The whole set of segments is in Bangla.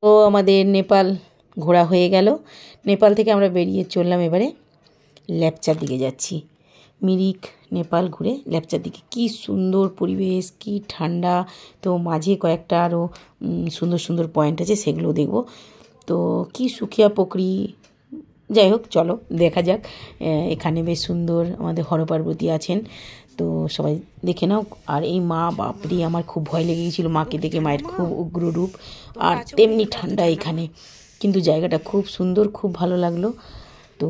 তো আমাদের নেপাল ঘোরা হয়ে গেল। নেপাল থেকে আমরা বেরিয়ে চললাম এবারে লেপচার দিকে যাচ্ছি। মিরিক নেপাল ঘুরে লেপচার দিকে। কি সুন্দর পরিবেশ, কি ঠান্ডা। তো মাঝে কয়েকটা আরও সুন্দর সুন্দর পয়েন্ট আছে, সেগুলো দেখব। তো কি সুখিয়া পোখরি, যাই হোক চলো দেখা যাক। এখানে বেশ সুন্দর আমাদের হরপার্বতী আছেন, তো সবাই দেখে নাও। আর এই মা, বাপরে আমার খুব ভয় লেগে গিয়েছিলো মাকে দেখে, মায়ের খুব উগ্র রূপ আর তেমনি ঠান্ডা এখানে, কিন্তু জায়গাটা খুব সুন্দর, খুব ভালো লাগলো। তো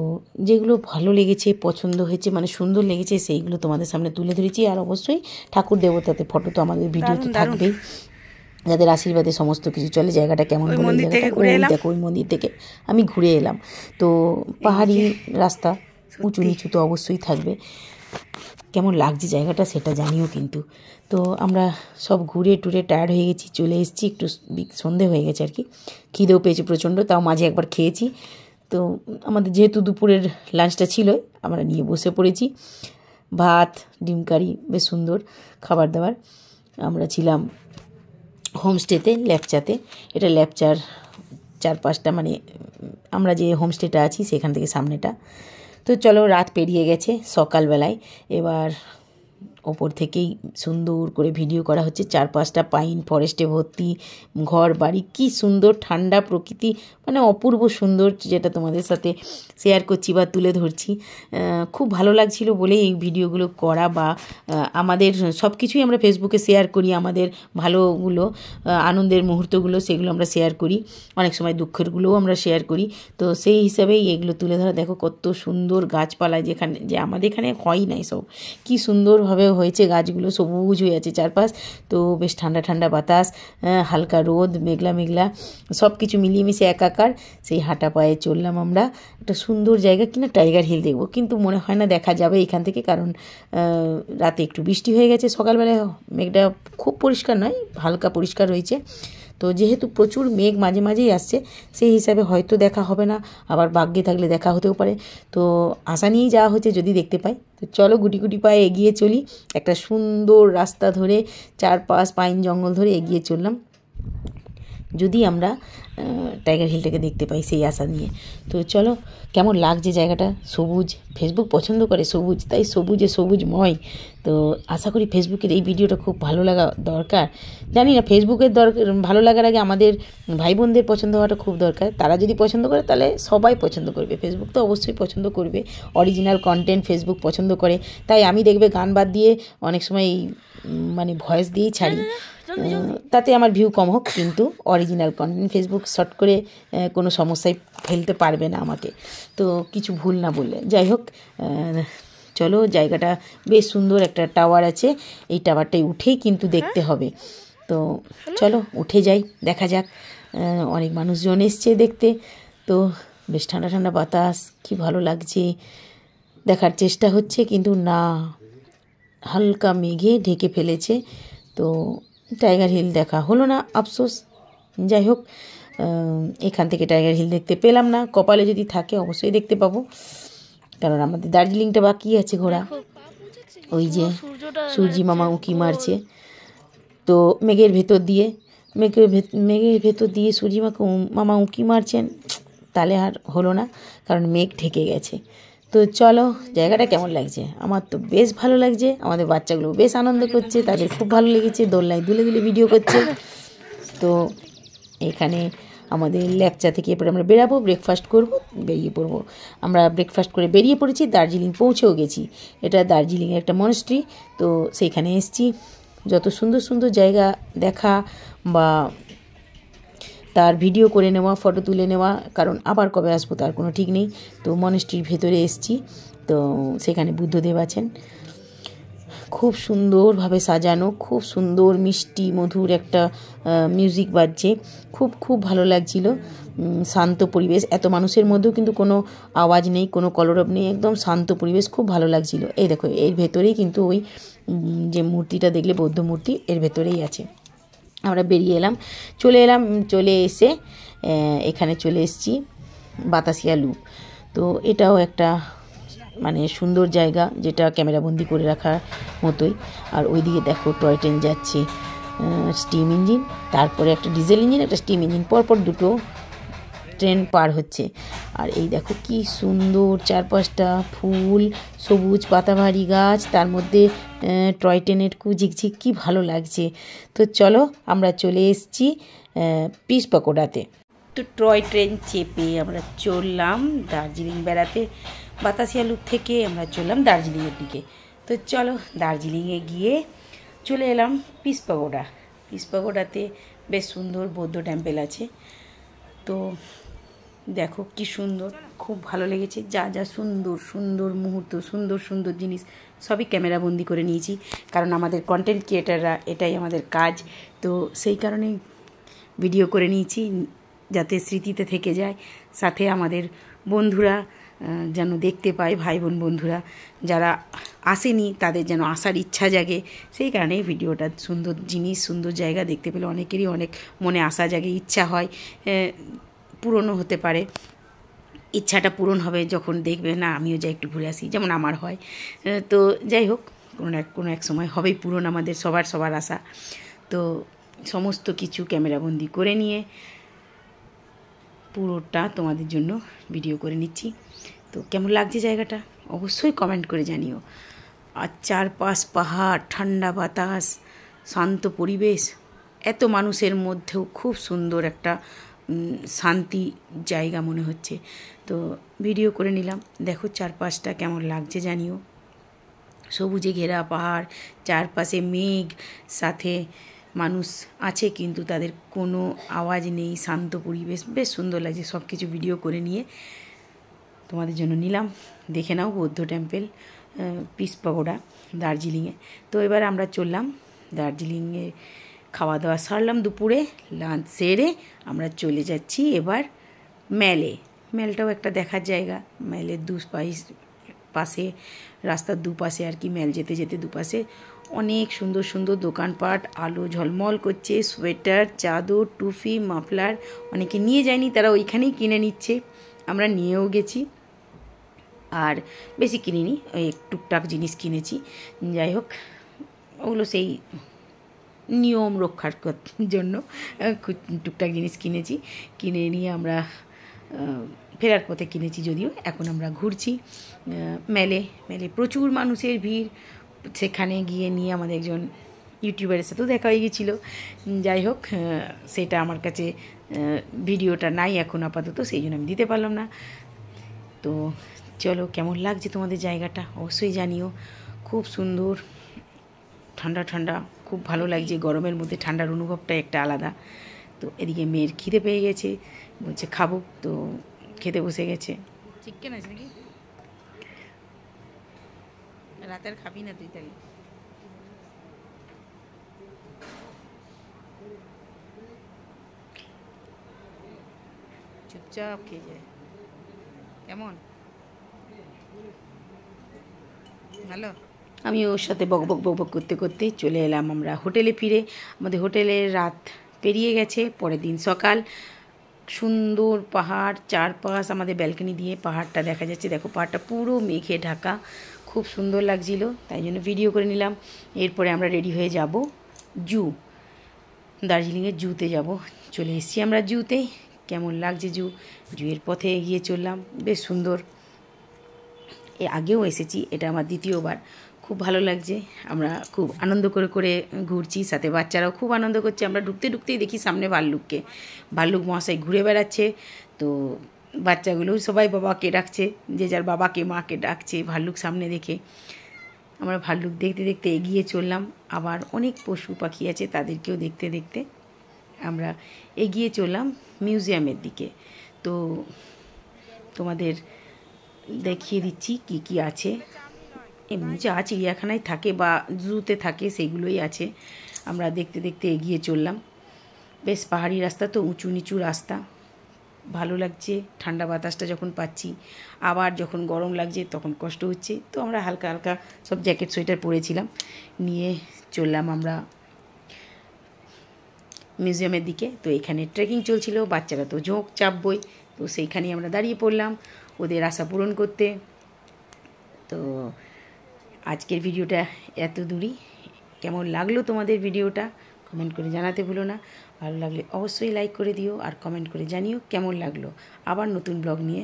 যেগুলো ভালো লেগেছে, পছন্দ হয়েছে, মানে সুন্দর লেগেছে, সেইগুলো তোমাদের সামনে তুলে ধরেছি। আর অবশ্যই ঠাকুর দেবতাতে ফটো তো আমাদের ভিডিওতে থাকবেই, যাদের আশীর্বাদে সমস্ত কিছু চলে। জায়গাটা কেমন বলে, জায়গাটা দেখো ওই মন্দির থেকে আমি ঘুরে এলাম। তো পাহাড়ি রাস্তা, উঁচু নিচু তো অবশ্যই থাকবে। কেমন লাগছে জায়গাটা সেটা জানিও কিন্তু। তো আমরা সব ঘুরে টুরে টায়ার্ড হয়ে গেছি, চলে এসেছি। একটু সন্ধে হয়ে গেছে আর কি, খিদেও পেয়েছে প্রচণ্ড, তাও মাঝে একবার খেয়েছি। তো আমাদের যেহেতু দুপুরের লাঞ্চটা ছিল, আমরা নিয়ে বসে পড়েছি। ভাত, ডিম কারি, বেশ সুন্দর খাবার দাবার। আমরা ছিলাম হোমস্টেতে, লেপচাতে। এটা লেপচার 4-5টা, মানে আমরা যে হোমস্টেটা আছি সেখান থেকে সামনেটা। তো চলো, রাত পেরিয়ে গেছে, সকালবেলায় এবার ওপর থেকেই সুন্দর করে ভিডিও করা হচ্ছে। 4-5টা পাইন ফরেস্টে ভর্তি, ঘর বাড়ি, কি সুন্দর ঠান্ডা প্রকৃতি, মানে অপূর্ব সুন্দর, যেটা তোমাদের সাথে শেয়ার করছি বা তুলে ধরছি। খুব ভালো লাগছিল বলেই এই ভিডিওগুলো করা, বা আমাদের সব কিছুই আমরা ফেসবুকে শেয়ার করি, আমাদের ভালোগুলো, আনন্দের মুহূর্তগুলো, সেগুলো আমরা শেয়ার করি। অনেক সময় দুঃখেরগুলোও আমরা শেয়ার করি। তো সেই হিসাবেই এগুলো তুলে ধরা। দেখো কত সুন্দর গাছপালা, যেখানে যে আমাদের এখানে হয় নাই, সব কি সুন্দরভাবে হয়েছে, গাছগুলো সবুজ হয়ে আছে চারপাশ। তো বেশ ঠান্ডা ঠান্ডা বাতাস, হালকা রোদ, মেঘলা মেঘলা, সব কিছু মিলিয়ে মিশে একাকার। সেই হাঁটা পায়ে চললাম আমরা। একটা সুন্দর জায়গা, কিনা টাইগার হিল দেখবো, কিন্তু মনে হয় না দেখা যাবে এখান থেকে, কারণ রাতে একটু বৃষ্টি হয়ে গেছে। সকালবেলায় মেঘটা খুব পরিষ্কার নয়, হালকা পরিষ্কার হয়েছে। তো যেহেতু প্রচুর মেঘ মাঝে মাঝেই আসছে, সেই হিসাবে হয়তো দেখা হবে না, আবার ভাগ্যে থাকলে দেখা হতেও পারে। তো আশা নিয়েই যাওয়া হচ্ছে, যদি দেখতে পাই। তো চলো গুটি গুটি পায়ে এগিয়ে চলি, একটা সুন্দর রাস্তা ধরে, চারপাশ পাইন জঙ্গল ধরে এগিয়ে চললাম, যদি আমরা টাইগার হিলটাকে দেখতে পাই সেই আশা নিয়ে। তো চলো, কেমন লাগছে জায়গাটা, সবুজ। ফেসবুক পছন্দ করে সবুজ, তাই সবুজে সবুজময়। তো আশা করি ফেসবুকের এই ভিডিওটা খুব ভালো লাগা দরকার। জানি না, ফেসবুকের ভালো লাগার আগে আমাদের ভাই বোনদের পছন্দ হওয়াটা খুব দরকার। তারা যদি পছন্দ করে তাহলে সবাই পছন্দ করবে, ফেসবুক তো অবশ্যই পছন্দ করবে। অরিজিনাল কন্টেন্ট ফেসবুক পছন্দ করে, তাই আমি দেখবে গান বাদ দিয়ে অনেক সময় মানে ভয়েস দিয়েই ছাড়ি। তাতে আমার ভিউ কম হোক, কিন্তু অরিজিনাল কন্টেন্ট ফেসবুক শর্ট করে কোনো সমস্যায় ফেলতে পারবে না আমাকে, তো কিছু ভুল না বললে। যাই হোক, চলো, জায়গাটা বেশ সুন্দর। একটা টাওয়ার আছে, এই টাওয়ারটাই উঠেই কিন্তু দেখতে হবে। তো চলো উঠে যাই, দেখা যাক। অনেক মানুষজন এসছে দেখতে। তো বেশ ঠান্ডা ঠান্ডা বাতাস, কি ভালো লাগছে। দেখার চেষ্টা হচ্ছে, কিন্তু না, হালকা মেঘে ঢেকে ফেলেছে। তো টাইগার হিল দেখা হলো না, আফসোস। যাই হোক, এখান থেকে টাইগার হিল দেখতে পেলাম না। কপালে যদি থাকে অবশ্যই দেখতে পাবো, কারণ আমাদের দার্জিলিংটা বাকি আছে ঘোরা। ওই যে সূর্যি মামা উঁকি মারছে, তো মেঘের ভেতর দিয়ে, মেঘের ভেতর দিয়ে সূর্যি মামা উঁকি মারছেন, তাহলে আর হলো না, কারণ মেঘ ঢেকে গেছে। তো চলো, জায়গাটা কেমন লাগছে? আমার তো বেশ ভালো লাগছে। আমাদের বাচ্চাগুলো বেশ আনন্দ করছে, তাদের খুব ভালো লেগেছে, দোলনায় দুলে দুলে ভিডিও করছে। তো এখানে আমাদের লেপচা থেকে এরপরে আমরা বেরাবো, ব্রেকফাস্ট করব, বেরিয়ে পড়বো। আমরা ব্রেকফাস্ট করে বেরিয়ে পড়েছি, দার্জিলিং পৌঁছেও গেছি। এটা দার্জিলিংয়ের একটা মনস্ট্রি, তো সেইখানে এসেছি। যত সুন্দর সুন্দর জায়গা দেখা বা তার ভিডিও করে নেওয়া, ফটো তুলে নেওয়া, কারণ আবার কবে আসবো তার কোনো ঠিক নেই। তো মনেস্ট্রির ভেতরে এসেছি, তো সেখানে বুদ্ধদেব আছেন, খুব সুন্দরভাবে সাজানো, খুব সুন্দর মিষ্টি মধুর একটা মিউজিক বাজছে, খুব খুব ভালো লাগছিল। শান্ত পরিবেশ, এত মানুষের মধ্যেও কিন্তু কোনো আওয়াজ নেই, কোনো কলরব নেই, একদম শান্ত পরিবেশ, খুব ভালো লাগছিল। এই দেখো, এর ভেতরেই কিন্তু ওই যে মূর্তিটা দেখলে, বৌদ্ধ মূর্তি, এর ভেতরেই আছে। আমরা বেরিয়ে এলাম, চলে এসে এখানে চলে এসেছি বাতাসিয়া লুপ। তো এটাও একটা মানে সুন্দর জায়গা, যেটা ক্যামেরাবন্দি করে রাখার মতোই। আর ওইদিকে দেখো টয় ট্রেন যাচ্ছে, স্টিম ইঞ্জিন, তারপরে একটা ডিজেল ইঞ্জিন, একটা স্টিম ইঞ্জিন, পরপর দুটো ট্রেন পার হচ্ছে। আর এই দেখো কি সুন্দর চারপাশটা, ফুল, সবুজ পাতাবাহারি গাছ, তার মধ্যে টয় ট্রেনের ঝিকঝিক, কি ভালো লাগছে। তো চলো আমরা চলে এসেছি পিস পাকোড়াতে। তো টয় ট্রেন চেপে আমরা চললাম দার্জিলিং বেড়াতে। বাতাসিয়া লুপ থেকে আমরা চললাম দার্জিলিংয়ের দিকে। তো চলো দার্জিলিংয়ে গিয়ে চলে এলাম পিস পাকোড়া। পিস পাকোড়াতে বেশ সুন্দর বৌদ্ধ টেম্পেল আছে। তো দেখো কি সুন্দর, খুব ভালো লেগেছে। যা যা সুন্দর সুন্দর মুহূর্ত, সুন্দর সুন্দর জিনিস সবই ক্যামেরাবন্দি করে নিয়েছি, কারণ আমাদের কন্টেন্ট ক্রিয়েটাররা এটাই আমাদের কাজ। তো সেই কারণেই ভিডিও করে নিয়েছি, যাতে স্মৃতিতে থেকে যায়। সাথে আমাদের বন্ধুরা যেন দেখতে পায়, ভাই বোন বন্ধুরা যারা আসেনি তাদের যেন আসার ইচ্ছা জাগে। সেই কারণে ভিডিওটা, সুন্দর জিনিস, সুন্দর জায়গা দেখতে পেলে অনেকেরই অনেক মনে আশা জাগে, ইচ্ছা হয়, পূরণও হতে পারে। ইচ্ছাটা পূরণ হবে যখন দেখবে না আমিও যাই একটু ঘুরে আসি, যেমন আমার হয়। তো যাই হোক, কোনো এক সময় হবেই পূরণ আমাদের সবার আশা। তো সমস্ত কিছু ক্যামেরাবন্দি করে নিয়ে পুরোটা তোমাদের জন্য ভিডিও করে নিচ্ছি। তো কেমন লাগছে জায়গাটা অবশ্যই কমেন্ট করে জানিও। আর চারপাশ পাহাড়, ঠান্ডা বাতাস, শান্ত পরিবেশ, এত মানুষের মধ্যেও খুব সুন্দর একটা শান্তি জায়গা মনে হচ্ছে। তো ভিডিও করে নিলাম। দেখো চারপাশটা কেমন লাগছে জানিও। সবুজে ঘেরা পাহাড়, চারপাশে মেঘ, সাথে মানুষ আছে কিন্তু তাদের কোনো আওয়াজ নেই, শান্ত পরিবেশ, বেশ সুন্দর লাগছে। সব কিছু ভিডিও করে নিয়ে তোমাদের জন্য নিলাম। দেখে নাও বৌদ্ধ টেম্পেল, পিস পাকোড়া দার্জিলিংয়ে। তো এবার আমরা চললাম দার্জিলিংয়ে, খাওয়া দাওয়া সারলাম দুপুরে, লাঞ্চ সেরে আমরা চলে যাচ্ছি এবার ম্যালটাও একটা দেখার জায়গা। ম্যালের পাশে, রাস্তার দুপাশে আর কি, ম্যাল যেতে যেতে দুপাশে অনেক সুন্দর সুন্দর দোকানপাট, আলো ঝলমল করছে, সোয়েটার, চাদর, টুপি, মাফলার। অনেকে নিয়ে যায়নি, তারা ওইখানেই কিনে নিচ্ছে, আমরা নিয়েও গেছি। আর বেশি কিনিনি, ওই টুকটাক জিনিস কিনেছি। যাই হোক, ওগুলো সেই নিয়ম রক্ষার জন্য টুকটাক জিনিস কিনেছি। কিনে নিয়ে আমরা ফেরার পথে কিনেছি, যদিও এখন আমরা ঘুরছি মেলে প্রচুর মানুষের ভিড়। সেখানে গিয়ে নিয়ে আমাদের একজন ইউটিউবারের সাথেও দেখা হয়ে গেছিলো। যাই হোক, সেটা আমার কাছে ভিডিওটা নাই এখন আপাতত, সেই জন্য আমি দিতে পারলাম না। তো চলো, কেমন লাগছে তোমাদের জায়গাটা অবশ্যই জানিও। খুব সুন্দর, ঠান্ডা ঠান্ডা, খুব ভালো লাগছে। গরমের মধ্যে ঠান্ডার অনুভবটা একটা আলাদা। তো এদিকে মেয়ের খিদে পেয়ে গেছে, বলছে খাবো, তো খেতে বসে গেছে। চিকেন আছে নাকি? রাতের খাবি না তুই তাহলে? চুপচাপ খেয়ে যায়। কেমন? ভালো। আমি ওর সাথে বকবক করতে করতে চলে এলাম আমরা হোটেলে ফিরে। আমাদের হোটেলের রাত পেরিয়ে গেছে, পরের দিন সকাল। সুন্দর পাহাড়, চারপাশ আমাদের ব্যালকনি দিয়ে পাহাড়টা দেখা যাচ্ছে। দেখো পাহাড়টা পুরো মেঘে ঢাকা, খুব সুন্দর লাগছিল, তাই জন্য ভিডিও করে নিলাম। এরপরে আমরা রেডি হয়ে যাব দার্জিলিংয়ের জুতে যাব। চলে এসেছি আমরা জুতে। কেমন লাগছে জুয়ের পথে এগিয়ে চললাম, বেশ সুন্দর। আগেও এসেছি, এটা আমার দ্বিতীয়বার। খুব ভালো লাগছে, আমরা খুব আনন্দ করে ঘুরছি, সাথে বাচ্চারাও খুব আনন্দ করছে। আমরা ঢুকতেই দেখি সামনে ভাল্লুক মহাশয় ঘুরে বেড়াচ্ছে। তো বাচ্চাগুলোও সবাই বাবাকে ডাকছে, যে যার বাবাকে মাকে ডাকছে ভাল্লুক সামনে দেখে। আমরা ভাল্লুক দেখতে দেখতে এগিয়ে চললাম। আবার অনেক পশু পাখি আছে, তাদেরকেও দেখতে দেখতে আমরা এগিয়ে চললাম মিউজিয়ামের দিকে। তো তোমাদের দেখিয়ে দিচ্ছি কি কি আছে। এমনি যা চিড়িয়াখানায় থাকে বা জুতে থাকে সেগুলোই আছে। আমরা দেখতে দেখতে এগিয়ে চললাম। বেশ পাহাড়ি রাস্তা, তো উঁচু নিচু রাস্তা, ভালো লাগছে। ঠান্ডা বাতাসটা যখন পাচ্ছি, আবার যখন গরম লাগছে তখন কষ্ট হচ্ছে। তো আমরা হালকা হালকা সব জ্যাকেট সোয়েটার পরেছিলাম, নিয়ে চললাম আমরা মিউজিয়ামের দিকে। তো এখানে ট্রেকিং চলছিল, বাচ্চারা তো ঝোঁক চাপবই, তো সেইখানেই আমরা দাঁড়িয়ে পড়লাম ওদের আশা পূরণ করতে। তো আজকের ভিডিওটা এত দূরই। কেমন লাগলো তোমাদের ভিডিওটা কমেন্ট করে জানাতে ভুলো না। ভালো লাগলে অবশ্যই লাইক করে দিও আর কমেন্ট করে জানিও কেমন লাগলো। আবার নতুন ব্লগ নিয়ে